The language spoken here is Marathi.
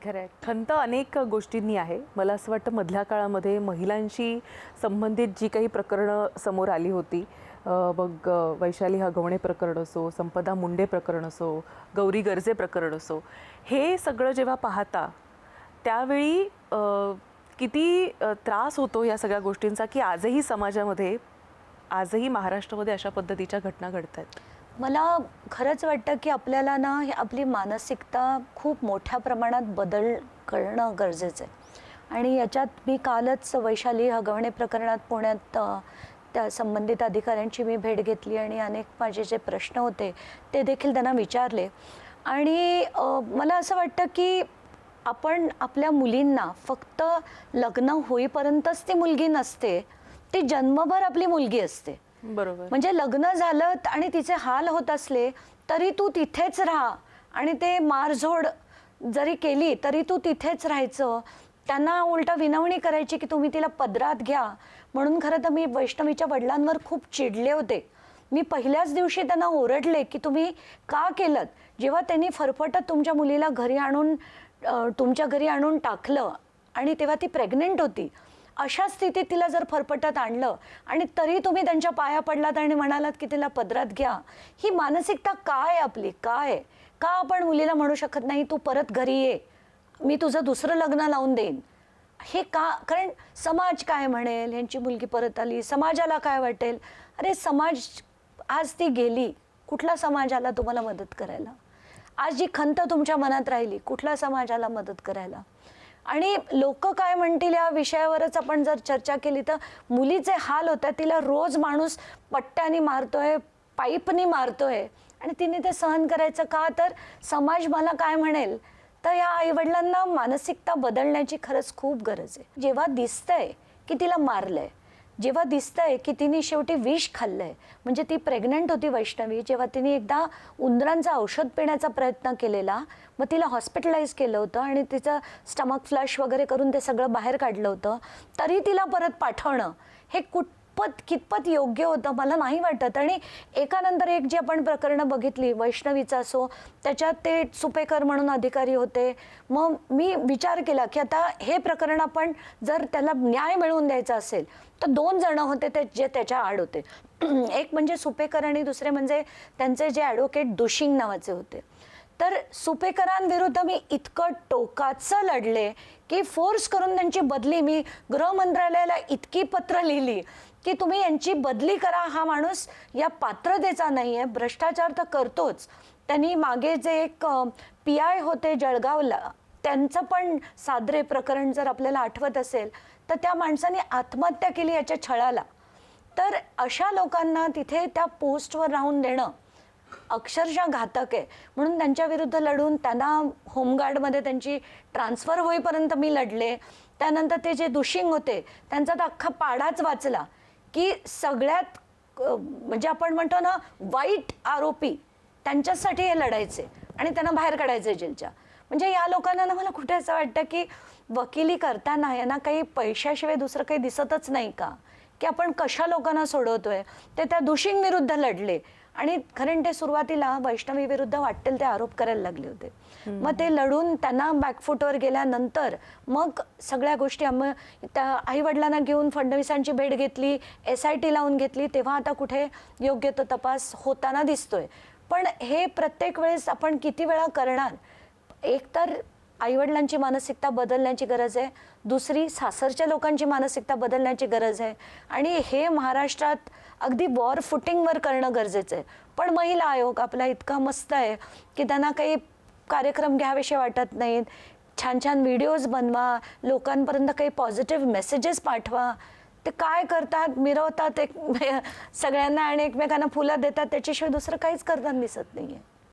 खरंय. खंत अनेक गोष्टींनी आहे. मला असं वाटतं मधल्या काळामध्ये महिलांशी संबंधित जी काही प्रकरणं समोर आली होती, मग वैशाली हगवणे प्रकरण असो, संपदा मुंडे प्रकरण असो, गौरी गर्जे प्रकरण असो, हे सगळं जेव्हा पाहता त्यावेळी किती त्रास होतो या सगळ्या गोष्टींचा, की आजही समाजामध्ये, आजही महाराष्ट्रामध्ये अशा पद्धतीच्या घटना घडतात. मला खरंच वाटतं की आपल्याला ना ही आपली मानसिकता खूप मोठ्या प्रमाणात बदल करणं गरजेचं आहे. आणि याच्यात मी कालच वैशाली हगवणे प्रकरणात पुण्यात त्या संबंधित अधिकाऱ्यांची मी भेट घेतली आणि अनेक माझे जे प्रश्न होते ते देखील त्यांना विचारले. आणि मला असं वाटतं की आपण आपल्या मुलींना फक्त लग्न होईपर्यंतच ती मुलगी नसते, ती जन्मभर आपली मुलगी असते. बरोबर. म्हणजे लग्न झालं आणि तिचे हाल होत असले तरी तू तिथेच राहा आणि ते मारझोड जरी केली तरी तू तिथेच राहायचं. त्यांना उलटा विनवणी करायची की तुम्ही तिला पदरात घ्या. म्हणून खरं तर मी वैष्णवीच्या वडिलांवर खूप चिडले होते. मी पहिल्याच दिवशी त्यांना ओरडले की तुम्ही का केलं. जेव्हा त्यांनी फरफटत तुमच्या मुलीला घरी आणून तुमच्या घरी आणून टाकलं आणि तेव्हा ती प्रेग्नेंट होती, अशा स्थितीत तिला जर फरफटत आणलं आणि तरी तुम्ही त्यांच्या पाया पडलात आणि म्हणालात की तिला पदरात घ्या, ही मानसिकता काय आपली, काय का आपण मुलीला म्हणू शकत नाही तू परत घरी ये, मी तुझं दुसरं लग्न लावून देईन. हे का? कारण समाज काय म्हणेल, ह्यांची मुलगी परत आली, समाजाला काय वाटेल. अरे समाज, आज ती गेली, कुठला समाज आला तुम्हाला मदत करायला. आज जी खंत तुमच्या मनात राहिली, कुठला समाजाला मदत करायला. आणि लोक काय म्हणतील या विषयावरच आपण जर चर्चा केली तर मुलीचे हाल होतात. तिला रोज माणूस पट्ट्याने मारतोय, पाईपनी मारतोय आणि तिने ते सहन करायचं का, तर समाज मला काय म्हणेल. तर या आईवडिलांना मानसिकता बदलण्याची खरंच खूप गरज आहे. जेव्हा दिसतंय की तिला मारलंय, जेव्हा दिसतंय की तिने शेवटी विष खाल्लंय, म्हणजे ती प्रेग्नंट होती वैष्णवी, जेव्हा तिने एकदा उंदरांचं औषध पिण्याचा प्रयत्न केलेला, मग तिला हॉस्पिटलाइज केलं होतं आणि तिचं स्टमक फ्लश वगैरे करून ते सगळं बाहेर काढलं होतं, तरी तिला परत पाठवणं हे कितपत योग्य होतं मला नाही वाटत. आणि एकानंतर एक जी आपण प्रकरणं बघितली, वैष्णवीचं असो, त्याच्यात ते सुपेकर म्हणून अधिकारी होते. मग मी विचार केला की आता हे प्रकरण आपण जर त्याला न्याय मिळवून द्यायचा असेल तर 2 जण होते ते जे त्याच्या आड होते. एक म्हणजे सुपेकर आणि दुसरे म्हणजे त्यांचे जे ॲडव्होकेट दुशिंग नावाचे होते. तर सुपेकरांविरुद्ध मी इतकं टोकाचं लढले की फोर्स करून त्यांची बदली, मी गृह मंत्रालयाला इतकी पत्र लिहिली की तुम्ही यांची बदली करा, हा माणूस या पात्रतेचा नाही आहे, भ्रष्टाचार तर करतोच. त्यांनी मागे जे एक PI होते जळगावला, त्यांचं पण सादरे प्रकरण जर आपल्याला आठवत असेल तर त्या माणसाने आत्महत्या केली याच्या छळाला. तर अशा लोकांना तिथे त्या पोस्टवर राहून देणं अक्षरशः घातक आहे. म्हणून त्यांच्या विरुद्ध लढून त्यांना होमगार्डमध्ये त्यांची ट्रान्सफर होईपर्यंत मी लढले. त्यानंतर ते जे दुशिंग होते त्यांचा तर अख्खा पाडाच वाचला की सगळ्यात म्हणजे आपण म्हणतो ना वाईट आरोपी, त्यांच्यासाठी हे लढायचे आणि त्यांना बाहेर काढायचे जेलच्या. म्हणजे या लोकांना ना मला कुठे असं वाटतं की वकिली करताना यांना काही पैशाशिवाय दुसरं काही दिसतच नाही का, की आपण कशा लोकांना सोडवतोय. ते त्या दुशिंग विरुद्ध लढले आणि कारण ते सुरुवातीला वैष्णवी विरुद्ध वाटेल ते आरोप करायला लागले होते. मग ते लढून त्यांना बॅकफुटवर गेल्यानंतर मग सगळ्या गोष्टी त्या आईवडिलांना घेऊन फडणवीसांची भेट घेतली, SIT लावून घेतली, तेव्हा आता कुठे योग्य तो तपास होताना दिसतोय. पण हे प्रत्येक वेळेस आपण किती वेळा करणार. एक तर आईवडिलांची मानसिकता बदलण्याची गरज आहे, दुसरी सासरच्या लोकांची मानसिकता बदलण्याची गरज आहे आणि हे महाराष्ट्रात अगदी वॉर फुटिंगवर करणं गरजेचं आहे. पण महिला आयोग आपला इतका मस्त आहे की त्यांना काही कार्यक्रम घ्यावेसे वाटत नाहीत. छान छान व्हिडिओज बनवा, लोकांपर्यंत काही पॉझिटिव्ह मेसेजेस पाठवा. ते काय करतात, मिरवतात एक सगळ्यांना आणि एकमेकांना फुलं देतात, त्याच्याशिवाय दुसरं काहीच करताना दिसत नाही आहे.